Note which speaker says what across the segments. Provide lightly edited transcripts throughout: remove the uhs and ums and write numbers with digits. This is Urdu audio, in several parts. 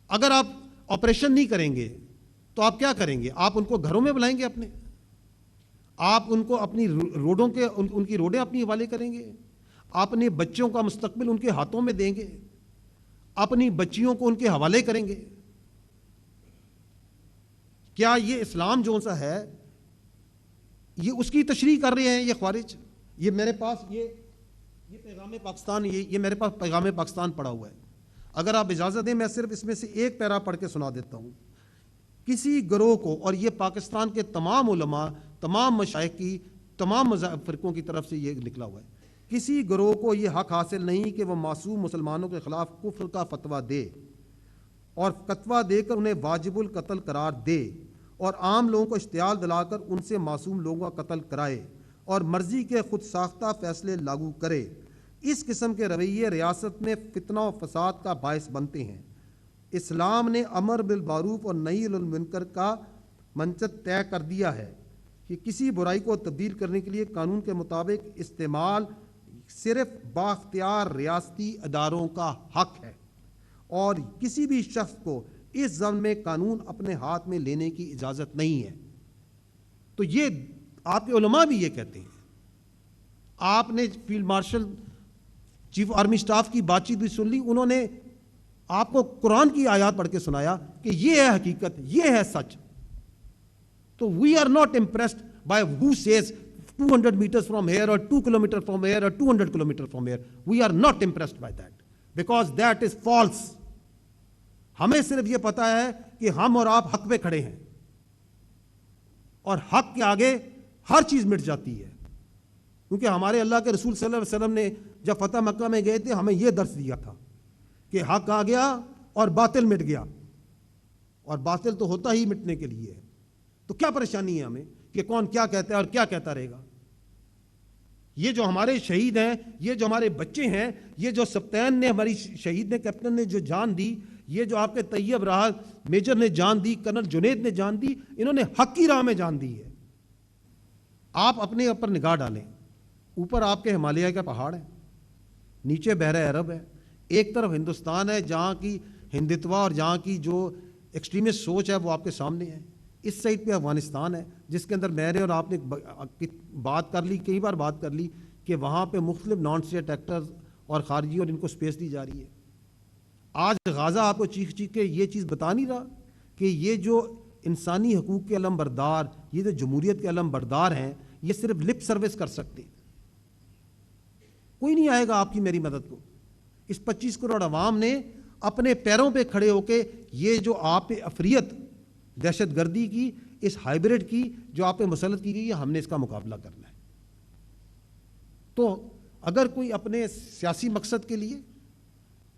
Speaker 1: اگر آپ آپریشن نہیں کریں گے تو آپ کیا کریں گے؟ آپ ان کو گھروں میں بلائیں گے اپنے؟ آپ ان کو اپنی روڈوں کے ان کی روڈیں اپنی حوالے کریں گے؟ اپنے بچوں کا مستقبل ان کے ہاتھوں میں دیں گے؟ اپنی بچیوں کو ان کے حوالے کریں گے؟ کیا یہ اسلام جو سا ہے یہ اس کی تشریح کر رہے ہیں یہ خوارج؟ یہ میرے پاس یہ پیغام پاکستان، یہ میرے پاس پیغام پاکستان پڑا ہوا ہے. اگر آپ اجازت دیں میں صرف اس میں سے ایک پیرا پڑھ کے سنا دیتا ہوں. کسی گروہ کو، اور یہ پاکستان کے تمام علماء، تمام مشائخ کی، تمام فرقوں کی طرف سے یہ نکلا ہوا ہے، کسی گروہ کو یہ حق حاصل نہیں کہ وہ معصوم مسلمانوں کے خلاف کفر کا فتویٰ دے اور فتویٰ دے کر انہیں واجب القتل قرار دے اور عام لوگوں کو اشتعال دلا کر ان سے معصوم لوگوں کا قتل کرائے اور مرضی کے خود ساختہ فیصلے لاگو کرے. اس قسم کے رویے ریاست میں فتنہ و فساد کا باعث بنتے ہیں. اسلام نے امر بالمعروف اور نہی عن المنکر کا منشط طے کر دیا ہے کہ کسی برائی کو تبدیل کرنے کے لیے قانون کے مطابق استعمال صرف بااختیار ریاستی اداروں کا حق ہے اور کسی بھی شخص کو اس ضمن میں قانون اپنے ہاتھ میں لینے کی اجازت نہیں ہے. تو یہ آپ کے علماء بھی یہ کہتے ہیں. آپ نے field marshal chief army staff کی بات چیت بھی سن لی. انہوں نے آپ کو قرآن کی آیات پڑھ کے سنایا کہ یہ ہے حقیقت، یہ ہے سچ. تو we are not impressed by who says 200 meters from here or 2 kilometers from here or 200 kilometers from here. We are not impressed by that because that is false. ہمیں صرف یہ پتا ہے کہ ہم اور آپ حق پہ کھڑے ہیں اور حق کے آگے ہر چیز مٹ جاتی ہے. کیونکہ ہمارے اللہ کے رسول صلی اللہ علیہ وسلم نے جب فتح مکہ میں گئے تھے ہمیں یہ درس دیا تھا کہ حق آ گیا اور باطل مٹ گیا، اور باطل تو ہوتا ہی مٹنے کے لیے ہے. تو کیا پریشانی ہے ہمیں کہ کون کیا کہتا ہے اور کیا کہتا رہے گا؟ یہ جو ہمارے شہید ہیں، یہ جو ہمارے بچے ہیں، یہ جو سبطین نے، ہماری شہید نے، کیپٹن نے جو جان دی، یہ جو آپ کے طیب راہ میجر نے جان دی، کرنل جنید نے جان دی، انہوں نے حق کی راہ میں جان دی ہے. آپ اپنے اوپر نگاہ ڈالیں. اوپر آپ کے ہمالیہ کا پہاڑ ہے، نیچے بحر عرب ہے، ایک طرف ہندوستان ہے جہاں کی ہندتوا اور جہاں کی جو ایکسٹریمسٹ سوچ ہے وہ آپ کے سامنے ہے. اس سائڈ پہ افغانستان ہے جس کے اندر میرے اور آپ نے بات کر لی، کئی بار بات کر لی کہ وہاں پہ مختلف نان اسٹیٹ ایکٹرز اور خارجی اور ان کو سپیس دی جا رہی ہے. آج غازہ آپ کو چیخ کے یہ چیز بتا نہیں رہا کہ یہ جو انسانی حقوق کے علم بردار، یہ جو جمہوریت کے علم بردار ہیں، یہ صرف لپ سروس کر سکتے. کوئی نہیں آئے گا آپ کی میری مدد کو. اس 25 کروڑ عوام نے اپنے پیروں پہ کھڑے ہو کے یہ جو آپ پہ افریت، دہشت گردی کی، اس ہائیبریڈ کی جو آپ پہ مسلط کی گئی ہے، ہم نے اس کا مقابلہ کرنا ہے. تو اگر کوئی اپنے سیاسی مقصد کے لیے،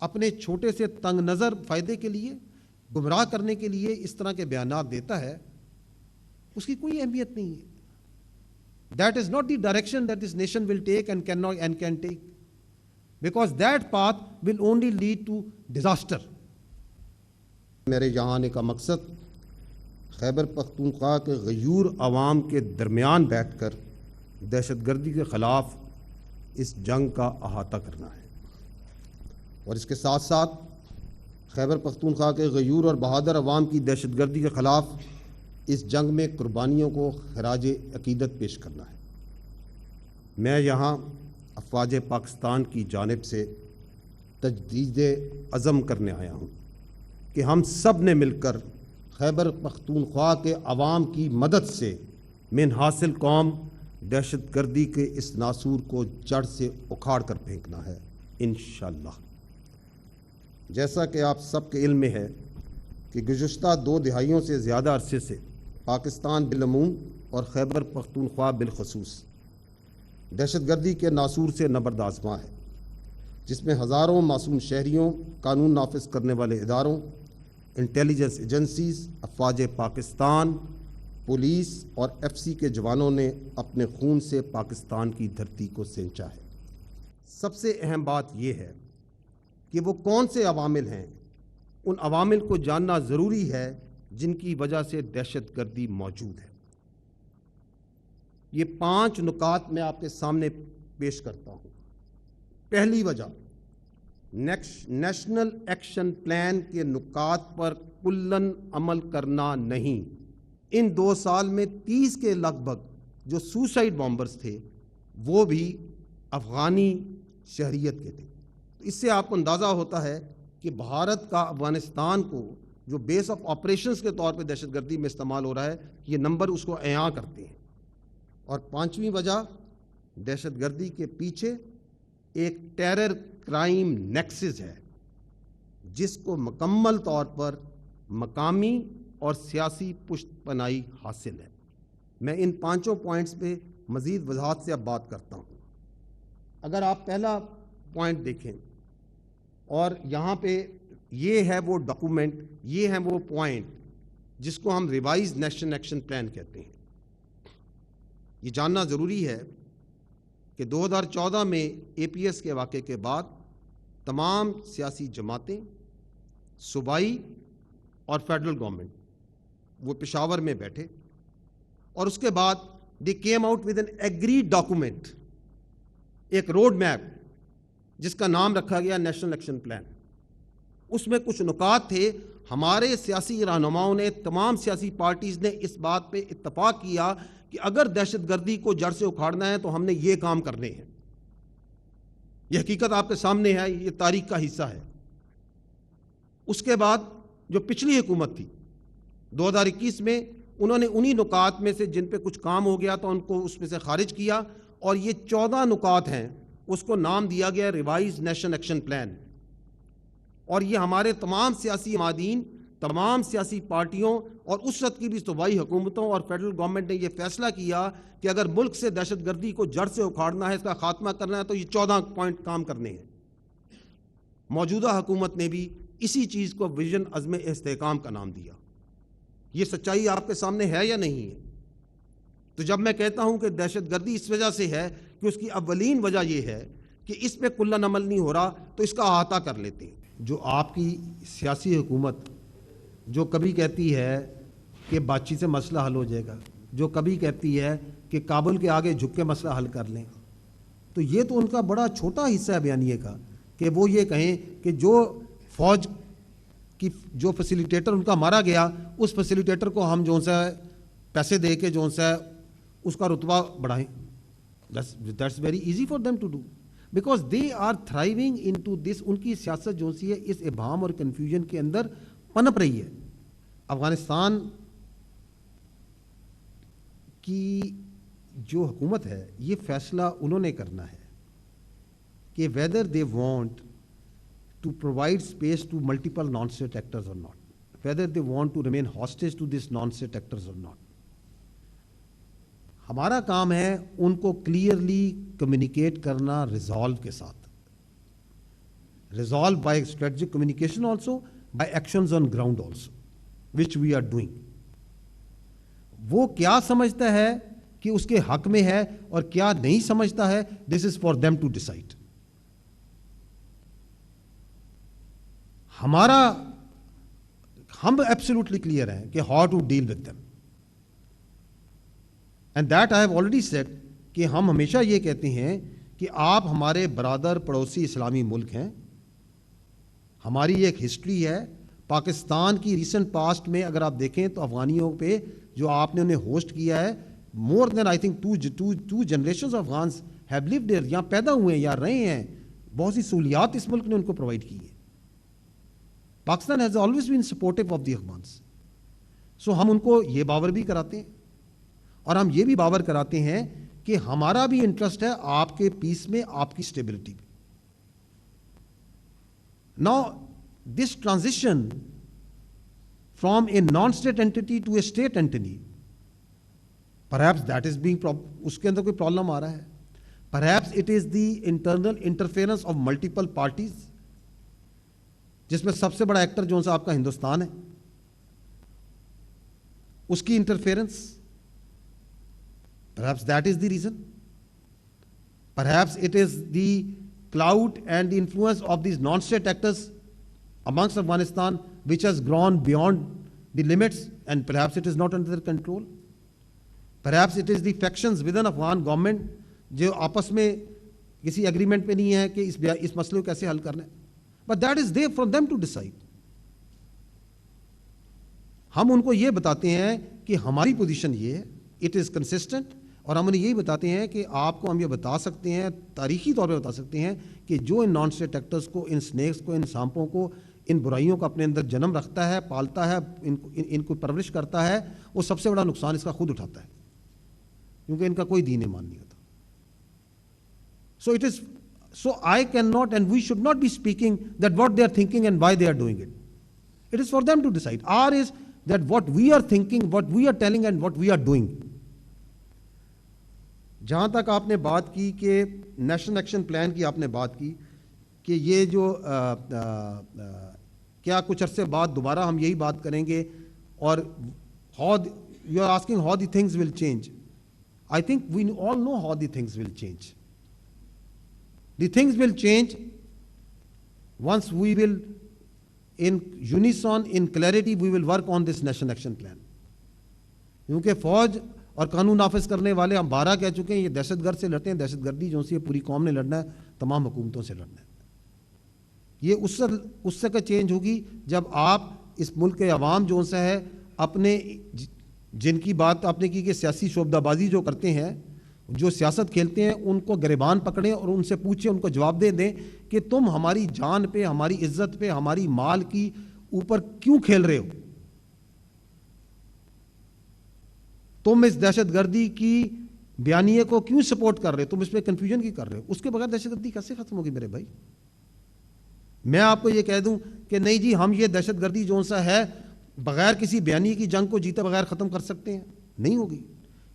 Speaker 1: اپنے چھوٹے سے تنگ نظر فائدے کے لیے، گمراہ کرنے کے لیے اس طرح کے بیانات دیتا ہے، اس کی کوئی اہمیت نہیں ہے. That is not the direction that this nation will take and can take, because that path will only lead to disaster. میرے یہاں آنے کا مقصد خیبر پختونخوا کے غیور عوام کے درمیان بیٹھ کر دہشت گردی کے خلاف اس جنگ کا احاطہ کرنا ہے، اور اس کے ساتھ ساتھ خیبر پختونخوا کے غیور اور بہادر عوام کی دہشت گردی کے خلاف اس جنگ میں قربانیوں کو خراج عقیدت پیش کرنا ہے. میں یہاں افواج پاکستان کی جانب سے تجدید عزم کرنے آیا ہوں کہ ہم سب نے مل کر خیبر پختونخوا کے عوام کی مدد سے من حاصل قوم دہشت گردی کے اس ناسور کو جڑ سے اکھاڑ کر پھینکنا ہے انشاءاللہ. جیسا کہ آپ سب کے علم میں ہے کہ گزشتہ 2 دہائیوں سے زیادہ عرصے سے پاکستان بالعموم اور خیبر پختونخوا بالخصوص دہشت گردی کے ناسور سے نبرد آزما ہے، جس میں ہزاروں معصوم شہریوں، قانون نافذ کرنے والے اداروں، انٹیلیجنس ایجنسیز، افواج پاکستان، پولیس اور FCC کے جوانوں نے اپنے خون سے پاکستان کی دھرتی کو سینچا ہے. سب سے اہم بات یہ ہے کہ وہ کون سے عوامل ہیں. ان عوامل کو جاننا ضروری ہے جن کی وجہ سے دہشت گردی موجود ہے. یہ 5 نکات میں آپ کے سامنے پیش کرتا ہوں. پہلی وجہ
Speaker 2: نیشنل ایکشن پلان کے نکات پر کلن عمل کرنا نہیں. ان 2 سال میں 30 کے لگ بھگ جو سوسائڈ بامبرز تھے وہ بھی افغانی شہریت کے تھے. اس سے آپ کو اندازہ ہوتا ہے کہ بھارت کا افغانستان کو جو بیس آف آپریشنز کے طور پہ دہشت گردی میں استعمال ہو رہا ہے، یہ نمبر اس کو عیاں کرتے ہیں. اور 5ویں وجہ، دہشت گردی کے پیچھے ایک ٹیرر کرائم نیکسس ہے جس کو مکمل طور پر مقامی اور سیاسی پشت پناہی حاصل ہے. میں ان 5 پوائنٹس پہ مزید وضاحت سے اب بات کرتا ہوں. اگر آپ پہلا پوائنٹ دیکھیں، اور یہاں پہ یہ ہے وہ ڈاکومنٹ، یہ ہے وہ پوائنٹ جس کو ہم ریوائز نیشنل ایکشن پلان کہتے ہیں. یہ جاننا ضروری ہے کہ 2014 میں اے پی ایس کے واقعے کے بعد تمام سیاسی جماعتیں، صوبائی اور فیڈرل گورنمنٹ، وہ پشاور میں بیٹھے اور اس کے بعد they came out with an agreed document, ایک روڈ میپ جس کا نام رکھا گیا نیشنل ایکشن پلان. اس میں کچھ نکات تھے. ہمارے سیاسی رہنماؤں نے، تمام سیاسی پارٹیز نے اس بات پہ اتفاق کیا کہ اگر دہشت گردی کو جڑ سے اکھاڑنا ہے تو ہم نے یہ کام کرنے ہیں. یہ حقیقت آپ کے سامنے ہے، یہ تاریخ کا حصہ ہے. اس کے بعد جو پچھلی حکومت تھی 2021 میں، انہوں نے انہی نکات میں سے جن پہ کچھ کام ہو گیا تو ان کو اس میں سے خارج کیا، اور یہ 14 نکات ہیں، اس کو نام دیا گیا ریوائز نیشنل ایکشن پلان. اور یہ ہمارے تمام سیاسی عمادین، تمام سیاسی پارٹیوں اور اس وقت کی بھی صوبائی حکومتوں اور فیڈرل گورنمنٹ نے یہ فیصلہ کیا کہ اگر ملک سے دہشت گردی کو جڑ سے اکھاڑنا ہے، اس کا خاتمہ کرنا ہے، تو یہ 14 پوائنٹ کام کرنے ہیں. موجودہ حکومت نے بھی اسی چیز کو ویژن عزم استحکام کا نام دیا. یہ سچائی آپ کے سامنے ہے یا نہیں ہے؟ تو جب میں کہتا ہوں کہ دہشت گردی اس وجہ سے ہے کہ اس کی اولین وجہ یہ ہے کہ اس پہ کلن عمل نہیں ہو رہا، تو اس کا احاطہ کر لیتے ہیں. جو آپ کی سیاسی حکومت جو کبھی کہتی ہے کہ بات چیت سے مسئلہ حل ہو جائے گا، جو کبھی کہتی ہے کہ کابل کے آگے جھک کے مسئلہ حل کر لیں، تو یہ تو ان کا بڑا چھوٹا حصہ ہے بیانیے کا کہ وہ یہ کہیں کہ جو فوج کی جو فیسیلیٹیٹر ان کا مارا گیا، اس فیسیلیٹیٹر کو ہم جو سا پیسے دے کے جو سا اس کا رتبہ بڑھائیں. That's very easy for them to do because they are thriving into this. ان کی سیاست جو سی ہے اس ابہام اور کنفیوژن کے اندر پنپ رہی ہے. افغانستان کی جو حکومت ہے، یہ فیصلہ انہوں نے کرنا ہے کہ whether they want to provide space to multiple non state actors or not, whether they want to remain hostage to this non state actors or not. ہمارا کام ہے ان کو کلیئرلی کمیونیکیٹ کرنا ریزالو کے ساتھ, resolve by strategic communication also, by actions on ground also which we are doing. وہ کیا سمجھتا ہے کہ اس کے حق میں ہے اور کیا نہیں سمجھتا ہے, this is for them to decide. ہم ایبسولوٹلی کلیئر ہیں کہ how to deal with them, and that I have already said کہ ہم ہمیشہ یہ کہتے ہیں کہ آپ ہمارے برادر پڑوسی اسلامی ملک ہیں, ہماری ایک ہسٹری ہے. پاکستان کی ریسنٹ پاسٹ میں اگر آپ دیکھیں تو افغانیوں پہ جو آپ نے انہیں ہوسٹ کیا ہے, more than I think two generations of Afghans have lived there, یہاں پیدا ہوئے ہیں یا رہے ہیں, بہت سی سہولیات اس ملک نے ان کو پرووائڈ کی ہے. Pakistan has always been supportive of the Afghans. So ہم ان کو یہ باور بھی کراتے ہیں اور ہم یہ بھی باور کراتے ہیں کہ ہمارا بھی انٹرسٹ ہے آپ کے پیس میں, آپ کی اسٹیبلٹی میں. Now, this transition from a non-state entity to a state entity, perhaps that is being اس کے اندر کوئی پرابلم آ رہا ہے. Perhaps it is the internal interference of multiple parties, جس میں سب سے بڑا ایکٹر جو سا آپ کا ہندوستان ہے, اس کی interference. Perhaps that is the reason. Perhaps it is the clout and the influence of these non-state actors amongst Afghanistan which has grown beyond the limits, and perhaps it is not under their control. Perhaps it is the factions within Afghan government جو آپس میں کسی اگریمنٹ پہ نہیں ہے کہ اس مسئلے کو کیسے حل کرنا ہے.
Speaker 1: but that is there for them to decide. ہم ان کو یہ بتاتے ہیں کہ ہماری پوزیشن یہ ہے, اٹ از کنسسٹنٹ, اور ہم انہیں یہی بتاتے ہیں کہ آپ کو ہم یہ بتا سکتے ہیں, تاریخی طور پہ بتا سکتے ہیں کہ جو ان نان اسٹیٹ ایکٹرز کو, ان سنیکس کو, ان سانپوں کو, ان برائیوں کو اپنے اندر جنم رکھتا ہے, پالتا ہے, ان کو پرورش کرتا ہے, وہ سب سے بڑا نقصان اس کا خود اٹھاتا ہے, کیونکہ ان کا کوئی دین ایمان نہیں ہوتا. So it is, so I cannot and we should not be speaking that what they are thinking and why they are doing it. It is for them to decide. Our is that what we are thinking, what we are telling and what we are doing. جہاں تک آپ نے بات کی کہ نیشنل ایکشن پلان کی آپ نے بات کی کہ یہ جو کیا کچھ عرصے بعد دوبارہ ہم یہی بات کریں گے, اور how you are asking how the things will change. I think we all know how the things will change. The things will change once we will, in unison, in clarity, we will work on this national action plan. کیونکہ فوج اور قانون نافذ کرنے والے ہم 12 کہہ چکے ہیں, یہ دہشت گرد سے لڑتے ہیں. دہشت گردی جو سی ہے پوری قوم نے لڑنا ہے, تمام حکومتوں سے لڑنا ہے. یہ اس سے کا چینج ہوگی جب آپ اس ملک کے عوام جو سا ہے اپنے, جن کی بات آپ نے کی کہ سیاسی شعبدہ بازی جو کرتے ہیں, جو سیاست کھیلتے ہیں, ان کو گریبان پکڑیں اور ان سے پوچھیں, ان کو جواب دیں کہ تم ہماری جان پہ, ہماری عزت پہ, ہماری مال کی اوپر کیوں کھیل رہے ہو؟ تم اس دہشت گردی کی بیانیے کو کیوں سپورٹ کر رہے ہو؟ تم اس پہ کنفیوژن کی کر رہے ہو؟ اس کے بغیر دہشت گردی کیسے ختم ہوگی میرے بھائی؟ میں آپ کو یہ کہہ دوں کہ نہیں جی ہم یہ دہشت گردی جو سا ہے بغیر کسی بیانیے کی جنگ کو جیتے بغیر ختم کر سکتے ہیں؟ نہیں ہوگی.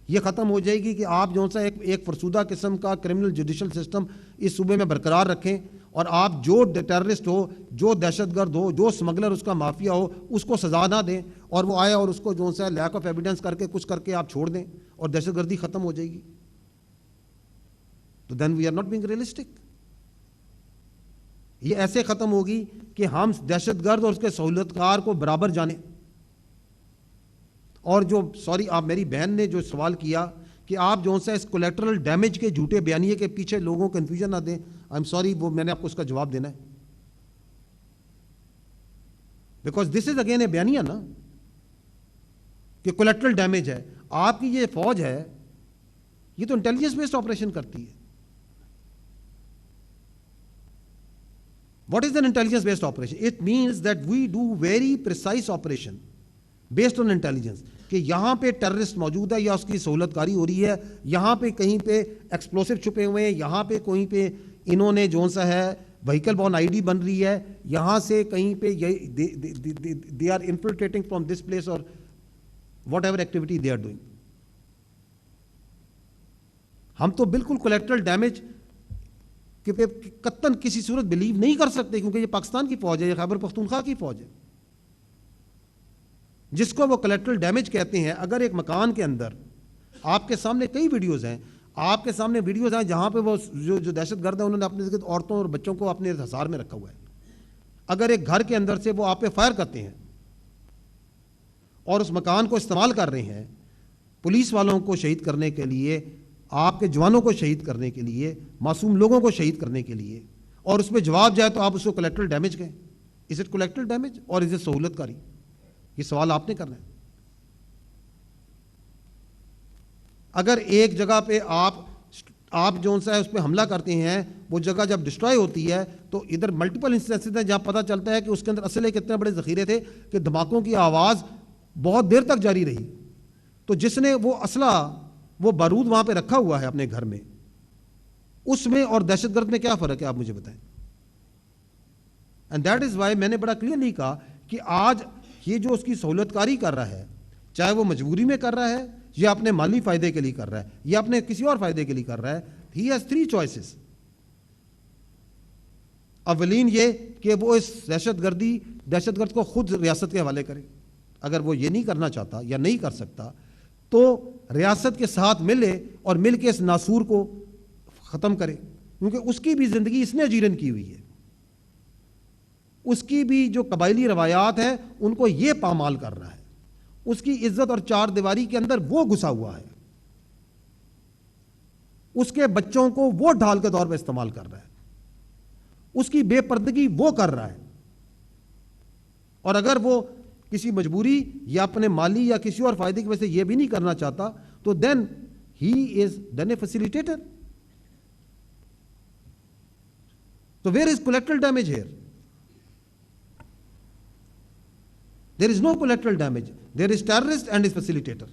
Speaker 1: یہ ختم ہو جائے گی کہ آپ جو سا ایک فرسودہ قسم کا کرمنل جوڈیشل سسٹم اس صوبے میں برقرار رکھیں, اور آپ جو ٹیررسٹ ہو, جو دہشت گرد ہو, جو اسمگلر اس کا مافیا ہو, اس کو سزا نہ دیں, اور وہ آئے اور اس کو جو سا لیک آف ایویڈنس کر کے کچھ کر کے آپ چھوڑ دیں, اور دہشت گردی ختم ہو جائے گی. تو then we are not being realistic. یہ ایسے ختم ہوگی کہ ہم دہشت گرد اور اس کے سہولت کار کو برابر جانیں. اور جو آپ میری بہن نے جو سوال کیا کہ آپ جو سا اس کولیٹرل ڈیمیج کے جھوٹے بیانیے کے پیچھے لوگوں کو کنفیوژن نہ دیں, آئی ایم سوری, وہ میں نے آپ کو اس کا جواب دینا ہے. Because this is again a بیانیہ نا کہ کولیٹرل ڈیمیج ہے. آپ کی یہ فوج ہے یہ تو انٹیلیجنس بیسڈ آپریشن کرتی ہے. What is an intelligence based operation? It means that we do very precise operation based on intelligence. کہ یہاں پہ ٹیررسٹ موجود ہے یا اس کی سہولت کاری ہو رہی ہے, یہاں پہ کہیں پہ ایکسپلوسو چھپے ہوئے ہیں, یہاں پہ کہیں پہ انہوں نے جو سا ہے وہیکل بورن آئی ڈی بن رہی ہے, یہاں سے کہیں پہ they are infiltrating from this place or whatever activity they are doing. ہم تو بالکل کولیٹرل ڈیمیج کہ قطعاً کسی صورت بلیو نہیں کر سکتے, کیونکہ یہ پاکستان کی فوج ہے, یہ خیبر پختونخوا کی فوج ہے, جس کو وہ کولیٹرل ڈیمیج کہتے ہیں. اگر ایک مکان کے اندر آپ کے سامنے کئی ویڈیوز ہیں, آپ کے سامنے ویڈیوز ہیں جہاں پہ وہ جو دہشت گرد ہیں انہوں نے اپنے عورتوں اور بچوں کو اپنے حصار میں رکھا ہوا ہے. اگر ایک گھر کے اندر سے وہ آپ پہ فائر کرتے ہیں اور اس مکان کو استعمال کر رہے ہیں پولیس والوں کو شہید کرنے کے لیے, آپ کے جوانوں کو شہید کرنے کے لیے, معصوم لوگوں کو شہید کرنے کے لیے, اور اس پہ جواب جائے تو آپ اس کو کولیٹرل ڈیمیج کہیں. از اٹ کولیٹرل ڈیمیج اور از اٹ سہولت کاری؟ یہ سوال آپ نے کرنا ہے. اگر ایک جگہ پہ آپ جو سا ہے اس پہ حملہ کرتے ہیں, وہ جگہ جب ڈسٹرائے ہوتی ہے تو ادھر ملٹیپل انسٹنسز ہیں جہاں پتہ چلتا ہے کہ اس کے اندر اسلحے کتنے بڑے ذخیرے تھے کہ دھماکوں کی آواز بہت دیر تک جاری رہی. تو جس نے وہ اسلحہ, وہ بارود وہاں پہ رکھا ہوا ہے اپنے گھر میں, اس میں اور دہشت گرد میں کیا فرق ہے آپ مجھے بتائیں. اینڈ دیٹ از وائی میں نے بڑا کلیئرلی کہا کہ آج یہ جو اس کی سہولت کاری کر رہا ہے, چاہے وہ مجبوری میں کر رہا ہے یا اپنے مالی فائدے کے لیے کر رہا ہے یا اپنے کسی اور فائدے کے لیے کر رہا ہے, ہی ہیز 3 choices. اولین یہ کہ وہ اس دہشت گرد کو خود ریاست کے حوالے کرے. اگر وہ یہ نہیں کرنا چاہتا یا نہیں کر سکتا تو ریاست کے ساتھ ملے اور مل کے اس ناسور کو ختم کرے, کیونکہ اس کی بھی زندگی اس نے اجیرن کی ہوئی ہے. اس کی بھی جو قبائلی روایات ہیں ان کو یہ پامال کر رہا ہے. اس کی عزت اور چار دیواری کے اندر وہ گھسا ہوا ہے. اس کے بچوں کو وہ ڈھال کے طور پہ استعمال کر رہا ہے. اس کی بے پردگی وہ کر رہا ہے. اور اگر وہ کسی مجبوری یا اپنے مالی یا کسی اور فائدے کی وجہ سے یہ بھی نہیں کرنا چاہتا تو then he is then a facilitator. So where is collateral damage here? There is no collateral damage. There is terrorist and his facilitator.